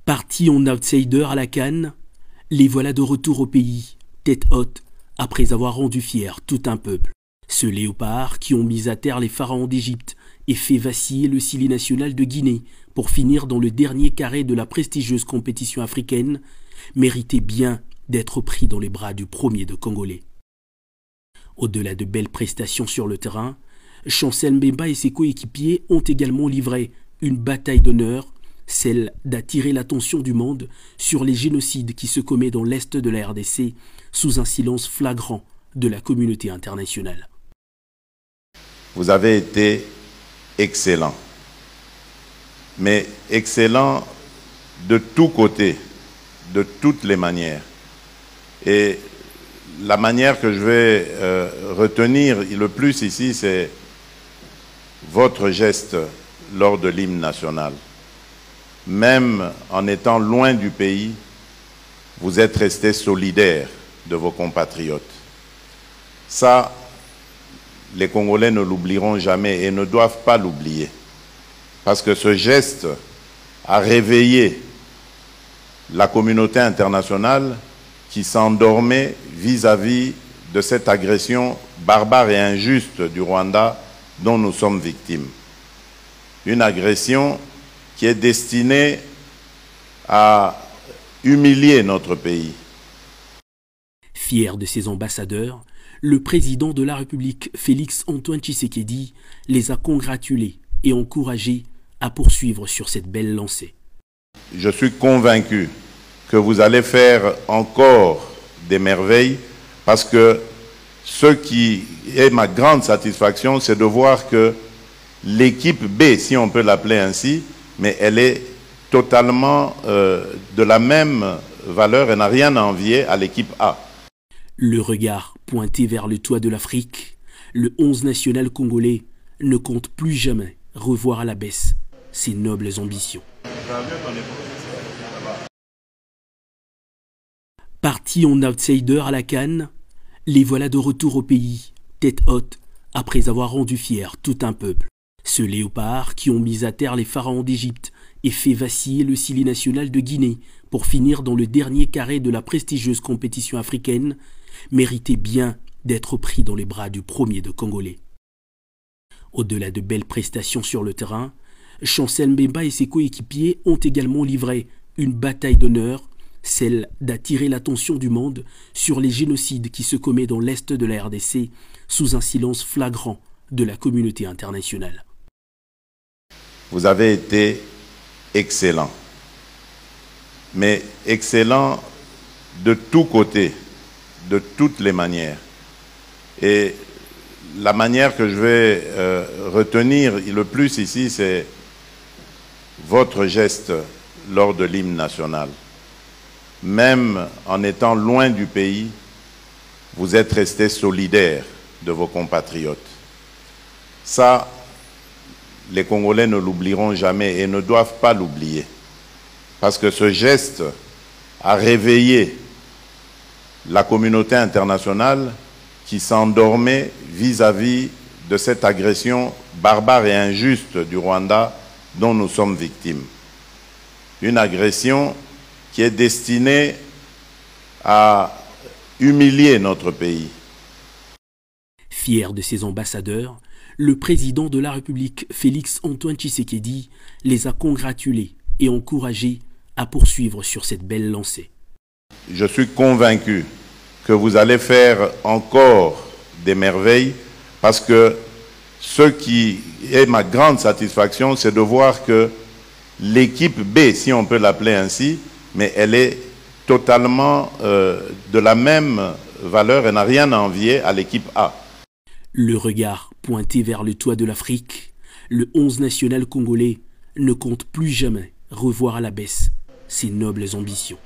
Partis en outsider à la CAN, les voilà de retour au pays, tête haute, après avoir rendu fier tout un peuple. Ceux léopards qui ont mis à terre les pharaons d'Égypte et fait vaciller le Sili national de Guinée pour finir dans le dernier carré de la prestigieuse compétition africaine, méritaient bien d'être pris dans les bras du premier de Congolais. Au-delà de belles prestations sur le terrain, Chancel Mbemba et ses coéquipiers ont également livré une bataille d'honneur, celle d'attirer l'attention du monde sur les génocides qui se commettent dans l'est de la RDC sous un silence flagrant de la communauté internationale. Vous avez été excellent, mais excellent de tous côtés, de toutes les manières. Et la manière que je vais retenir le plus ici, c'est votre geste lors de l'hymne national. Même en étant loin du pays, vous êtes resté solidaire de vos compatriotes. Ça, les Congolais ne l'oublieront jamais et ne doivent pas l'oublier. Parce que ce geste a réveillé la communauté internationale qui s'endormait vis-à-vis de cette agression barbare et injuste du Rwanda dont nous sommes victimes. Une agression qui est destinée à humilier notre pays. Fier de ses ambassadeurs, le président de la République, Félix-Antoine Tshisekedi, les a congratulés et encouragés à poursuivre sur cette belle lancée. Je suis convaincu que vous allez faire encore des merveilles parce que ce qui est ma grande satisfaction, c'est de voir que l'équipe B, si on peut l'appeler ainsi, mais elle est totalement de la même valeur et n'a rien à envier à l'équipe A. Le regard pointé vers le toit de l'Afrique, le 11 national congolais ne compte plus jamais revoir à la baisse ses nobles ambitions. Partis en outsider à la CAN, les voilà de retour au pays, tête haute, après avoir rendu fier tout un peuple. Ceux léopards qui ont mis à terre les pharaons d'Égypte et fait vaciller le Sili national de Guinée pour finir dans le dernier carré de la prestigieuse compétition africaine, méritaient bien d'être pris dans les bras du premier de Congolais. Au-delà de belles prestations sur le terrain, Chancel Mbemba et ses coéquipiers ont également livré une bataille d'honneur, celle d'attirer l'attention du monde sur les génocides qui se commettent dans l'est de la RDC sous un silence flagrant de la communauté internationale. Vous avez été excellent, mais excellent de tous côtés, de toutes les manières. Et la manière que je vais retenir le plus ici, c'est votre geste lors de l'hymne national. Même en étant loin du pays, vous êtes resté solidaire de vos compatriotes. Ça, les Congolais ne l'oublieront jamais et ne doivent pas l'oublier. Parce que ce geste a réveillé la communauté internationale qui s'endormait vis-à-vis de cette agression barbare et injuste du Rwanda dont nous sommes victimes. Une agression qui est destinée à humilier notre pays. Fier de ses ambassadeurs, le président de la République, Félix-Antoine Tshisekedi, les a congratulés et encouragés à poursuivre sur cette belle lancée. Je suis convaincu que vous allez faire encore des merveilles parce que ce qui est ma grande satisfaction, c'est de voir que l'équipe B, si on peut l'appeler ainsi, mais elle est totalement de la même valeur et n'a rien à envier à l'équipe A. Le regard pointé vers le toit de l'Afrique, le 11 national congolais ne compte plus jamais revoir à la baisse ses nobles ambitions.